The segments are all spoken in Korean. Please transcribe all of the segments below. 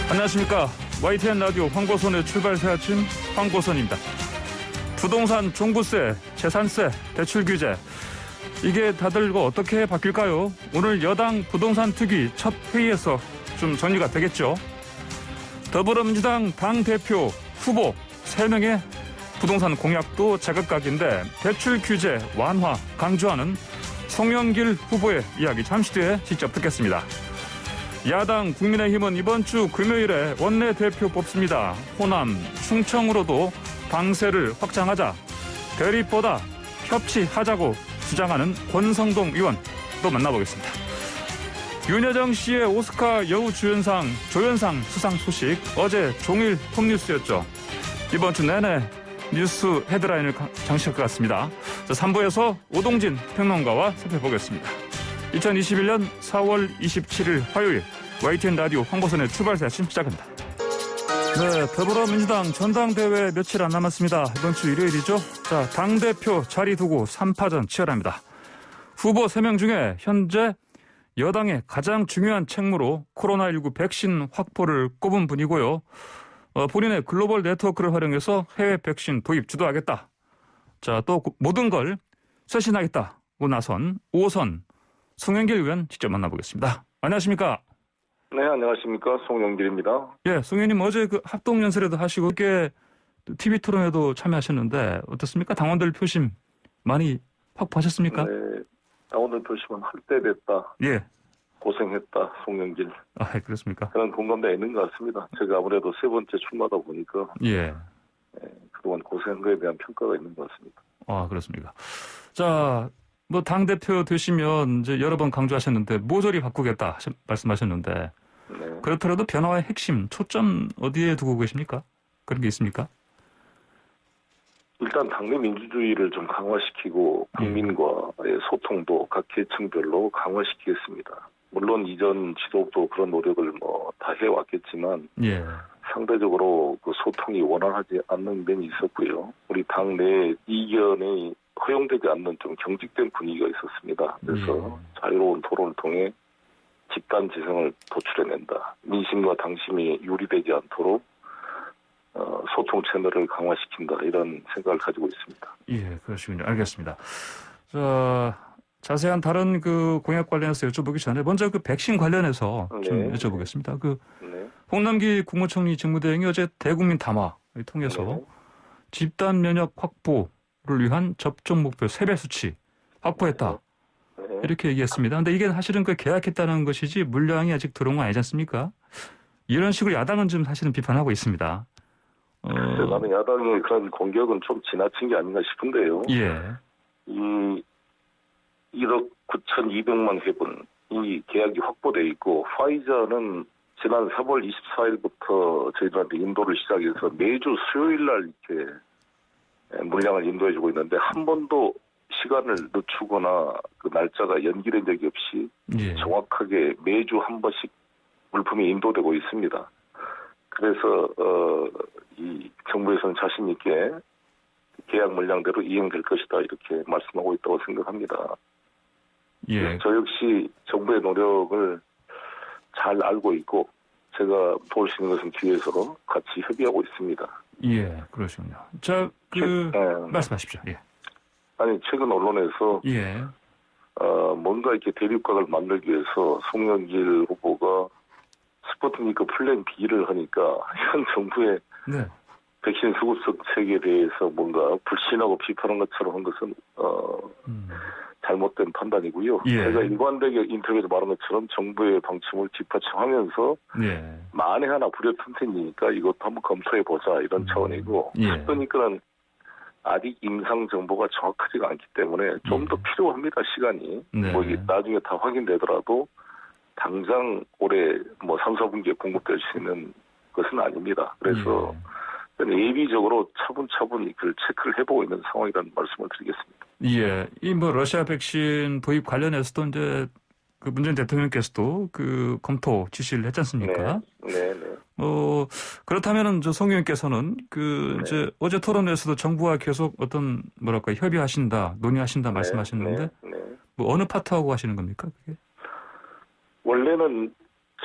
안녕하십니까. YTN 라디오 황보선의 출발 새 아침 황보선입니다. 부동산 종부세, 재산세, 대출 규제 이게 다들 이거 어떻게 바뀔까요? 오늘 여당 부동산 특위 첫 회의에서 좀 정리가 되겠죠. 더불어민주당 당대표 후보 3명의 부동산 공약도 제각각인데 대출 규제 완화 강조하는 송영길 후보의 이야기 잠시 뒤에 직접 듣겠습니다. 야당 국민의힘은 이번 주 금요일에 원내대표 뽑습니다. 호남, 충청으로도 방세를 확장하자 대립보다 협치하자고 주장하는 권성동 의원도 만나보겠습니다. 윤여정 씨의 오스카 여우주연상 조연상 수상 소식 어제 종일 톱뉴스였죠. 이번 주 내내 뉴스 헤드라인을 장식할 것 같습니다. 3부에서 오동진 평론가와 살펴보겠습니다. 2021년 4월 27일 화요일 YTN 라디오 황보선의 출발 새 아침 시작합니다. 네, 더불어민주당 전당대회 며칠 안 남았습니다. 이번 주 일요일이죠. 자, 당대표 자리 두고 3파전 치열합니다. 후보 3명 중에 현재 여당의 가장 중요한 책무로 코로나19 백신 확보를 꼽은 분이고요. 본인의 글로벌 네트워크를 활용해서 해외 백신 도입 주도하겠다. 자, 또 모든 걸 쇄신하겠다고 나선 5선 송영길 의원 직접 만나보겠습니다. 안녕하십니까? 네, 안녕하십니까? 송영길입니다. 예, 송 의원님 어제 그 합동연설에도 하시고 이렇게 TV 토론에도 참여하셨는데 어떻습니까? 당원들 표심 많이 확보하셨습니까? 네, 당원들 표심은 할 때 됐다. 예. 고생했다, 송영길. 아, 그렇습니까? 그런 공감대가 있는 것 같습니다. 제가 아무래도 세 번째 출마다 보니까 예. 그동안 고생한 거에 대한 평가가 있는 것 같습니다. 아, 그렇습니까? 자, 뭐 당대표 되시면 이제 여러 번 강조하셨는데 모조리 바꾸겠다 말씀하셨는데 네. 그렇더라도 변화의 핵심, 초점 어디에 두고 계십니까? 그런 게 있습니까? 일단 당내 민주주의를 좀 강화시키고 국민과의 소통도 각 계층별로 강화시키겠습니다. 물론 이전 지도부도 그런 노력을 다 해왔겠지만 예. 상대적으로 그 소통이 원활하지 않는 면이 있었고요. 우리 당내 이견이 허용되지 않는 좀 경직된 분위기가 있었습니다. 그래서 자유로운 토론을 통해 집단 지성을 도출해낸다. 민심과 당심이 유리되지 않도록 소통 채널을 강화시킨다. 이런 생각을 가지고 있습니다. 예, 그러시군요. 알겠습니다. 자, 자세한 다른 그 공약 관련해서 여쭤보기 전에 먼저 그 백신 관련해서 좀 여쭤보겠습니다. 홍남기 국무총리 직무대행이 어제 대국민 담화를 통해서 집단 면역 확보를 위한 접종 목표 3배 수치 확보했다. 이렇게 얘기했습니다. 근데 이게 사실은 그 계약했다는 것이지 물량이 아직 들어온 건 아니지 않습니까? 이런 식으로 야당은 좀 사실은 비판하고 있습니다. 나는 야당의 그런 공격은 좀 지나친 게 아닌가 싶은데요. 예. 이 1억 9,200만 회분 이 계약이 확보돼 있고 화이자는 지난 3월 24일부터 저희들한테 인도를 시작해서 매주 수요일 날 이렇게 물량을 인도해주고 있는데 한 번도 시간을 늦추거나 그 날짜가 연기된 적이 없이 정확하게 매주 한 번씩 물품이 인도되고 있습니다. 그래서 이 정부에서는 자신 있게 계약 물량대로 이행될 것이다 이렇게 말씀하고 있다고 생각합니다. 예. 저 역시 정부의 노력을 잘 알고 있고 제가 도울 수 있는 것은 뒤에서 같이 협의하고 있습니다. 예, 그러시군요. 자, 말씀하십시오. 예. 아니 최근 언론에서 뭔가 이렇게 대립각을 만들기 위해서 송영길 후보가 스푸트니크 플랜 B를 하니까 현 정부의 백신 수급성 체계에 대해서 뭔가 불신하고 비판한 것처럼 한 것은 잘못된 판단이고요. 제가 일관되게 인터뷰에서 말한 것처럼 정부의 방침을 뒷받침하면서 만에 하나 불협 튼튼이니까 이것도 한번 검토해보자 이런 차원이고 스푸트니크는 아직 임상 정보가 정확하지가 않기 때문에 좀 더 필요합니다. 시간이. 이게 나중에 다 확인되더라도 당장 올해 3, 4분기에 공급될 수 있는 것은 아닙니다. 그래서 예비적으로 차분차분 그걸 체크를 해보고 있는 상황이라는 말씀을 드리겠습니다. 예. 이 러시아 백신 도입 관련해서도 이제 그 문재인 대통령께서도 그 검토 지시를 했지 않습니까? 네. 그렇다면은 송 의원께서는 이제 어제 토론회에서도 정부와 계속 어떤 협의하신다, 논의하신다 말씀하셨는데 뭐 어느 파트하고 하시는 겁니까? 그게? 원래는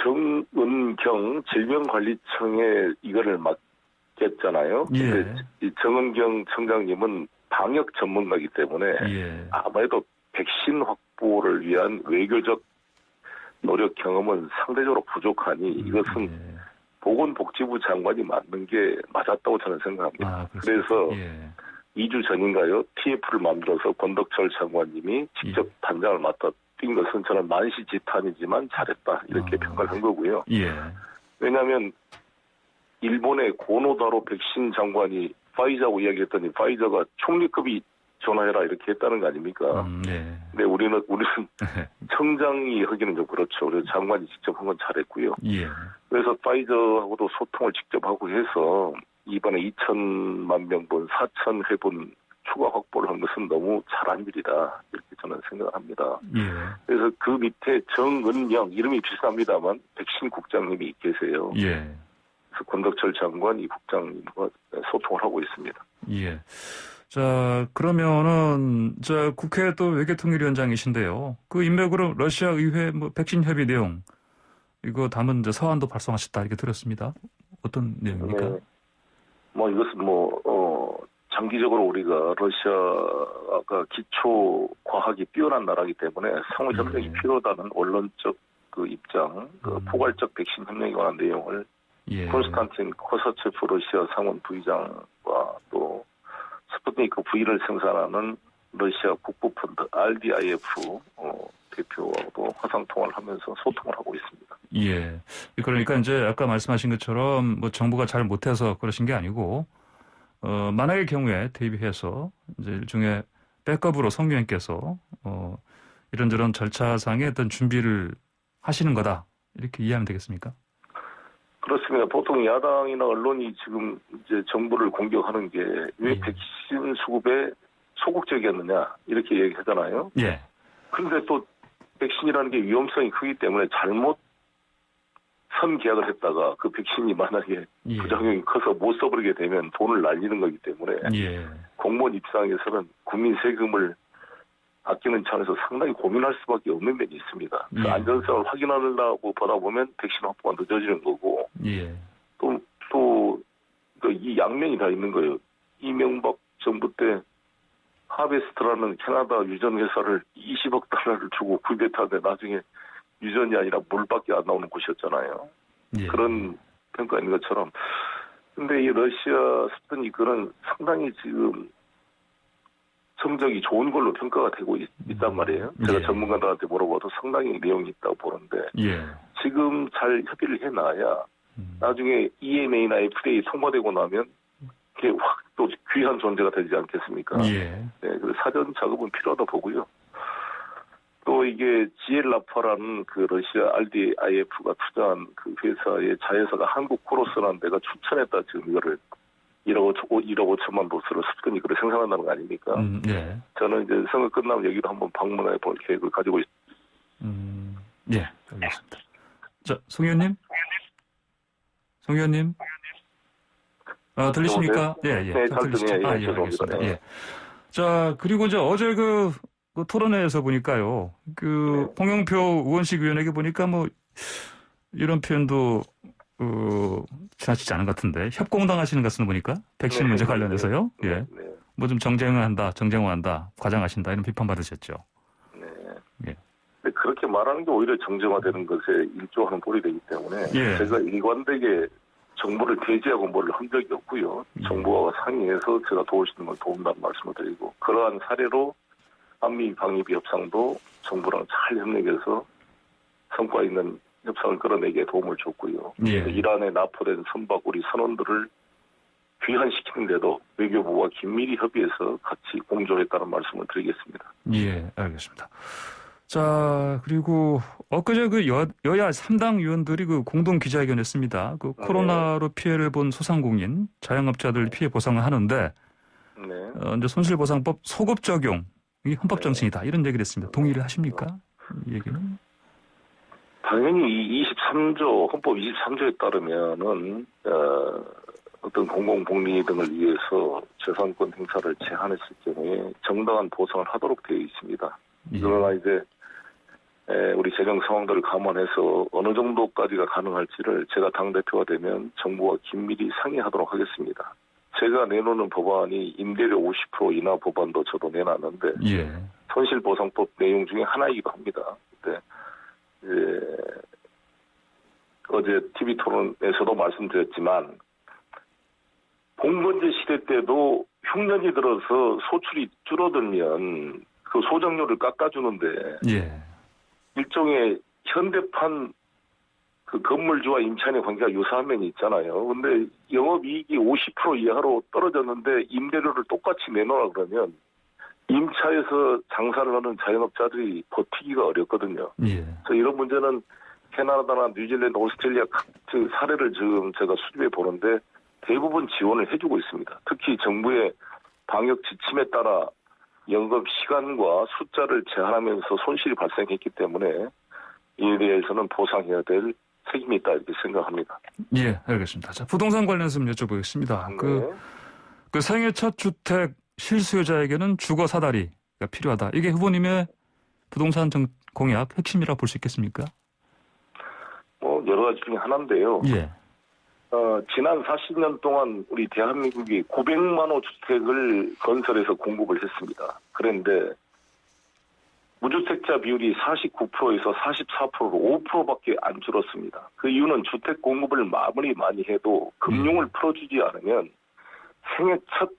정은경 질병관리청에 이거를 맡겼잖아요. 예. 근데 이 정은경 청장님은 방역 전문가이기 때문에 예. 아무래도 백신 확보를 위한 외교적 노력 경험은 상대적으로 부족하니 이것은 예. 보건복지부 장관이 맡는 게 맞았다고 저는 생각합니다. 아, 그렇습니까? 그래서 예. 2주 전인가요? TF를 만들어서 권덕철 장관님이 직접 예. 단장을 맡아 뛴 것은 저는 만시지탄이지만 잘했다 이렇게 평가를 한 거고요. 예. 왜냐하면 일본의 고노다로 백신 장관이 파이자하고 이야기했더니 파이자가 총리급이 전화해라 이렇게 했다는 거 아닙니까? 네. 근데 우리는 청장이 하기는 좀 그렇죠. 그래서 장관이 직접 한 건 잘했고요. 예. 그래서 파이저하고도 소통을 직접 하고 해서 이번에 2천만 명분, 4천 회분 추가 확보를 한 것은 너무 잘한 일이다 이렇게 저는 생각을 합니다. 예. 그래서 그 밑에 정은영 이름이 비슷합니다만 백신 국장님이 계세요. 예. 그래서 권덕철 장관 이 국장님과 소통을 하고 있습니다. 예. 자, 그러면은, 국회 또 외교통일위원장이신데요. 그 인맥으로 러시아 의회 백신 협의 내용, 이거 담은 서한도 발송하셨다, 이렇게 들었습니다. 어떤 내용입니까? 네. 이것은 장기적으로 우리가 러시아가 기초 과학이 뛰어난 나라이기 때문에 상호 협력이 필요하다는 원론적 그 입장, 포괄적 백신 협력에 관한 내용을 콘스탄틴 코사체프 러시아 상원 부의장과 또 스푸트니크 V를 생산하는 러시아 국부펀드 RDIF 대표하고도 화상통화를 하면서 소통을 하고 있습니다. 예. 그러니까 이제 아까 말씀하신 것처럼 정부가 잘 못해서 그러신 게 아니고, 만약의 경우에 대비해서 이제 일종의 백업으로 성위원께서, 이런저런 절차상의 어떤 준비를 하시는 거다. 이렇게 이해하면 되겠습니까? 그렇습니다. 보통 야당이나 언론이 지금 이제 정부를 공격하는 게 왜 백신 수급에 소극적이었느냐 이렇게 얘기하잖아요. 예. 그런데 또 백신이라는 게 위험성이 크기 때문에 잘못 선계약을 했다가 그 백신이 만약에 부작용이 커서 못 써버리게 되면 돈을 날리는 거기 때문에 공무원 입장에서는 국민 세금을 아끼는 차원에서 상당히 고민할 수밖에 없는 면이 있습니다. 그 안전성을 확인하려고 보다 보면 백신 확보가 늦어지는 거고 또 이 양면이 다 있는 거예요. 이명박 정부 때 하베스트라는 캐나다 유전 회사를 20억 달러를 주고 구입했다는데 나중에 유전이 아니라 물밖에 안 나오는 곳이었잖아요. 그런 평가가 있는 것처럼. 근데 이 러시아 스푸트니크는 상당히 지금 성적이 좋은 걸로 평가가 되고 있단 말이에요. 제가 전문가들한테 물어봐도 상당히 내용이 있다고 보는데 지금 잘 협의를 해놔야 나중에 EMA나 FDA 통과되고 나면 그게 확 또 귀한 존재가 되지 않겠습니까? 네, 그래서 사전 작업은 필요하다 보고요. 또 이게 GL라파라는 그 러시아 RDIF가 투자한 그 회사의 자회사가 한국 코로스라는 데가 추천했다 지금 이거를 1억 5천만 도스를 스푸트니크를 생산한다는 거 아닙니까? 저는 이제 선거 끝나면 여기로 한번 방문해 볼 계획을 가지고 있습니다. 예, 알겠습니다. 자, 송 의원님? 송 의원님? 들리십니까? 네, 잘 들리네요. 알겠습니다. 예. 자, 그리고 이제 어제 그 토론회에서 보니까요, 홍영표 의원식 위원에게 보니까 이런 표현도, 지나치지 않은 것 같은데, 협공당하시는 것 같은 보니까, 백신 문제 관련해서요. 좀 정쟁한다, 과장하신다, 이런 비판 받으셨죠. 근데 그렇게 말하는 게 오히려 정쟁화되는 것에 일조하는 볼이 되기 때문에, 제가 일관되게 정부를 배제하고 뭘 한 적이 없고요. 정부와 상의해서 제가 도울 수 있는 걸 도운다는 말씀을 드리고, 그러한 사례로 한미 방위비 협상도 정부랑 잘 협력해서 성과 있는 협상을 끌어내기에 도움을 줬고요. 이란에 납포된 선박 우리 선원들을 귀환시키는데도 외교부와 긴밀히 협의해서 같이 공조했다는 말씀을 드리겠습니다. 예, 알겠습니다. 자, 그리고 엊그제 여야 3당 의원들이 공동 기자회견했습니다. 코로나로 피해를 본 소상공인, 자영업자들 피해 보상을 하는데, 이제 손실보상법 소급 적용, 이게 헌법 정신이다. 이런 얘기를 했습니다. 동의를 하십니까? 이 얘기는? 당연히 헌법 23조에 따르면은, 어떤 공공복리 등을 위해서 재산권 행사를 제한했을 경우에 정당한 보상을 하도록 되어 있습니다. 그러나 이제 우리 재정 상황들을 감안해서 어느 정도까지가 가능할지를 제가 당대표가 되면 정부와 긴밀히 상의하도록 하겠습니다. 제가 내놓는 법안이 임대료 50% 인하 법안도 저도 내놨는데 예. 손실보상법 내용 중에 하나이기도 합니다. 근데 어제 TV 토론에서도 말씀드렸지만 봉건제 시대 때도 흉년이 들어서 소출이 줄어들면 그 소정료를 깎아주는데 예. 일종의 현대판 그 건물주와 임차인의 관계가 유사한 면이 있잖아요. 근데 영업이익이 50% 이하로 떨어졌는데 임대료를 똑같이 내놓으라 그러면 임차에서 장사를 하는 자영업자들이 버티기가 어렵거든요. 예. 그래서 이런 문제는 캐나다나 뉴질랜드, 오스트레일리아 각 사례를 지금 제가 수집해 보는데 대부분 지원을 해주고 있습니다. 특히 정부의 방역 지침에 따라 영업 시간과 숫자를 제한하면서 손실이 발생했기 때문에 이에 대해서는 보상해야 될 책임이 있다 이렇게 생각합니다. 예, 알겠습니다. 자, 부동산 관련해서 좀 여쭤보겠습니다. 네. 그 생애 첫 주택 실수요자에게는 주거 사다리가 필요하다. 이게 후보님의 부동산 공약 핵심이라 볼 수 있겠습니까? 뭐 여러 가지 중에 하나인데요. 예. 지난 40년 동안 우리 대한민국이 900만 호 주택을 건설해서 공급을 했습니다. 그런데 무주택자 비율이 49%에서 44%로 5%밖에 안 줄었습니다. 그 이유는 주택 공급을 아무리 많이 해도 금융을 풀어주지 않으면 생애 첫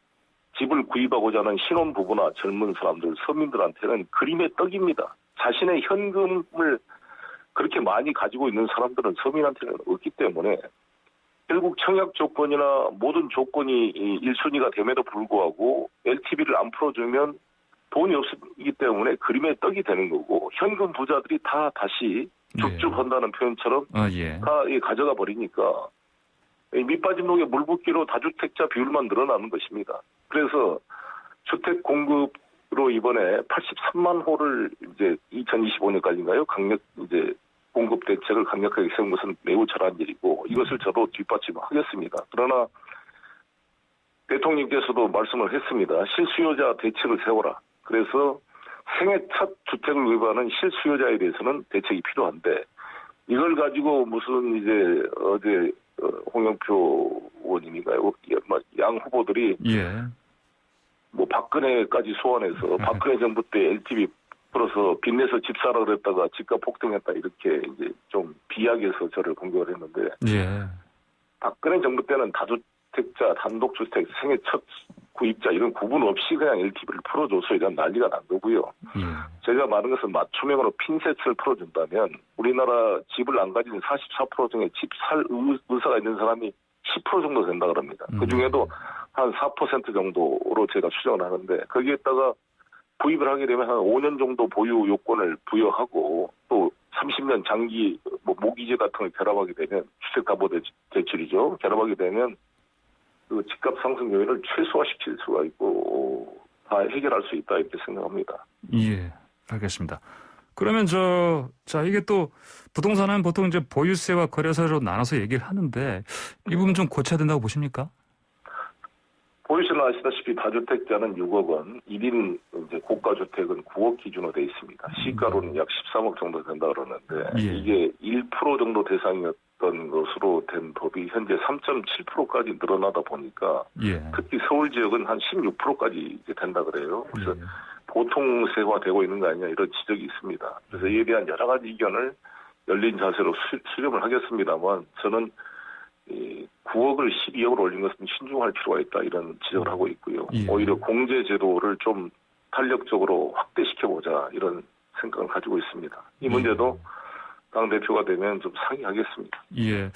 집을 구입하고자 하는 신혼부부나 젊은 사람들, 서민들한테는 그림의 떡입니다. 자신의 현금을 그렇게 많이 가지고 있는 사람들은 서민한테는 없기 때문에 결국 청약 조건이나 모든 조건이 1순위가 됨에도 불구하고 LTV를 안 풀어주면 돈이 없기 때문에 그림의 떡이 되는 거고 현금 부자들이 다 다시 줍줍한다는 표현처럼 예. 다 가져가 버리니까 밑빠진 독에 물 붓기로 다주택자 비율만 늘어나는 것입니다. 그래서 주택 공급으로 이번에 83만 호를 이제 2025년까지인가요? 이제 공급 대책을 강력하게 세운 것은 매우 잘한 일이고 이것을 저도 뒷받침하겠습니다. 그러나 대통령께서도 말씀을 했습니다. 실수요자 대책을 세워라. 그래서 생애 첫 주택을 구입하는 실수요자에 대해서는 대책이 필요한데 이걸 가지고 무슨 이제 어제 홍영표 의원님인가요? 양 후보들이 예. 뭐 박근혜까지 소환해서 박근혜 정부 때 LTV 풀어서 빚내서 집 사라 그랬다가 집값 폭등했다 이렇게 이제 좀 비약해서 저를 공격을 했는데 예. 박근혜 정부 때는 다주택자, 단독주택, 생애 첫 구입자 이런 구분 없이 그냥 LTV를 풀어줘서 이런 난리가 난 거고요. 예. 제가 말한 것은 맞춤형으로 핀셋을 풀어준다면 우리나라 집을 안 가진 44% 중에 집 살 의사가 있는 사람이 10% 정도 된다 그럽니다. 그중에도 한 4% 정도로 제가 추정을 하는데 거기에다가 구입을 하게 되면 한 5년 정도 보유 요건을 부여하고 또 30년 장기 모기지 같은 걸 결합하게 되면 주택담보대출이죠. 결합하게 되면 그 집값 상승 요인을 최소화시킬 수가 있고 다 해결할 수 있다 이렇게 생각합니다. 예, 알겠습니다. 그러면 이게 또 부동산은 보통 이제 보유세와 거래세로 나눠서 얘기를 하는데 이 부분 좀 고쳐야 된다고 보십니까? 보유세는 아시다시피 다주택자는 6억 원, 1인 이제 고가주택은 9억 기준으로 되어 있습니다. 시가로는 약 13억 정도 된다 그러는데 예. 이게 1% 정도 대상이었던 것으로 된 법이 현재 3.7%까지 늘어나다 보니까 예. 특히 서울 지역은 한 16%까지 이제 된다 그래요. 그래서 예. 보통세화되고 있는 거 아니냐 이런 지적이 있습니다. 그래서 이에 대한 여러 가지 의견을 열린 자세로 수렴을 하겠습니다만 저는 9억을 12억으로 올린 것은 신중할 필요가 있다 이런 지적을 하고 있고요. 예. 오히려 공제 제도를 좀 탄력적으로 확대시켜보자 이런 생각을 가지고 있습니다. 이 문제도 당대표가 되면 좀 상의하겠습니다. 예.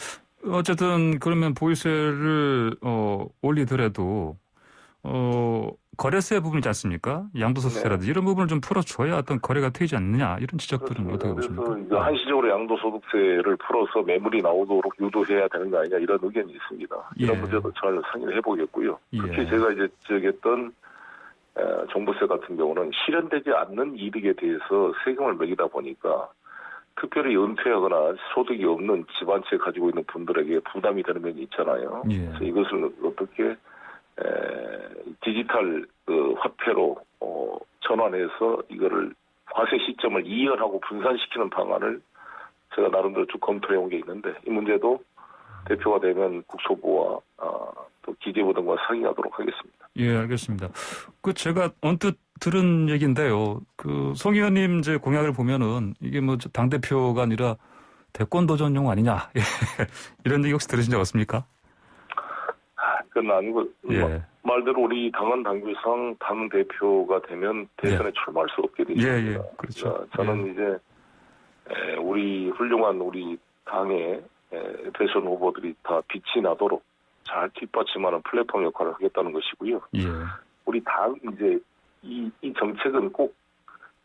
어쨌든 그러면 보유세를 올리더라도 거래세 부분이지 않습니까? 양도소득세라든지 이런 부분을 좀 풀어줘야 어떤 거래가 되지 않느냐 이런 지적들은 어떻게 보십니까? 그래서 한시적으로 양도소득세를 풀어서 매물이 나오도록 유도해야 되는 거 아니냐 이런 의견이 있습니다. 이런 예. 문제도 잘 상의를 해보겠고요. 예. 특히 제가 이제 지적했던 종부세 같은 경우는 실현되지 않는 이득에 대해서 세금을 매기다 보니까 특별히 은퇴하거나 소득이 없는 집안채 가지고 있는 분들에게 부담이 되는 면이 있잖아요. 예. 그래서 이것을 어떻게 디지털 화폐로 전환해서 이거를 과세 시점을 이연하고 분산시키는 방안을 제가 나름대로 쭉 검토해 온 게 있는데 이 문제도 대표가 되면 국토부와 또 기재부 등과 상의하도록 하겠습니다. 예, 알겠습니다. 제가 언뜻 들은 얘기인데요. 송 의원님 이제 공약을 보면은 이게 뭐 당대표가 아니라 대권 도전용 아니냐. 이런 얘기 혹시 들으신 적 없습니까? 그건 아니고, 예. 말대로 우리 당헌 당규상 당 대표가 되면 대선에 출마할 수 없게 되죠. 예, 그렇죠. 저는 이제 우리 훌륭한 우리 당의 대선 후보들이 다 빛이 나도록 잘 뒷받침하는 플랫폼 역할을 하겠다는 것이고요. 예. 우리 당 이제 이 정책은 꼭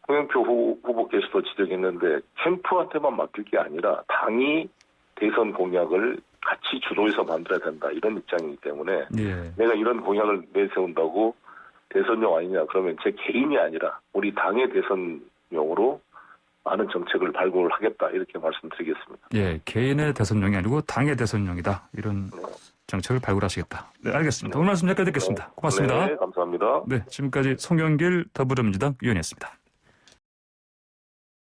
홍영표 후보께서도 지적했는데 캠프한테만 맡길 게 아니라 당이 대선 공약을 같이 주도해서 만들어야 된다 이런 입장이기 때문에 예. 내가 이런 공약을 내세운다고 대선용 아니냐 그러면 제 개인이 아니라 우리 당의 대선용으로 많은 정책을 발굴하겠다 이렇게 말씀드리겠습니다. 예, 개인의 대선용이 아니고 당의 대선용이다 이런 정책을 발굴하시겠다. 네, 알겠습니다. 오늘 말씀 여기까지 듣겠습니다. 고맙습니다. 네, 감사합니다. 네, 지금까지 송영길 더불어민주당 의원이었습니다.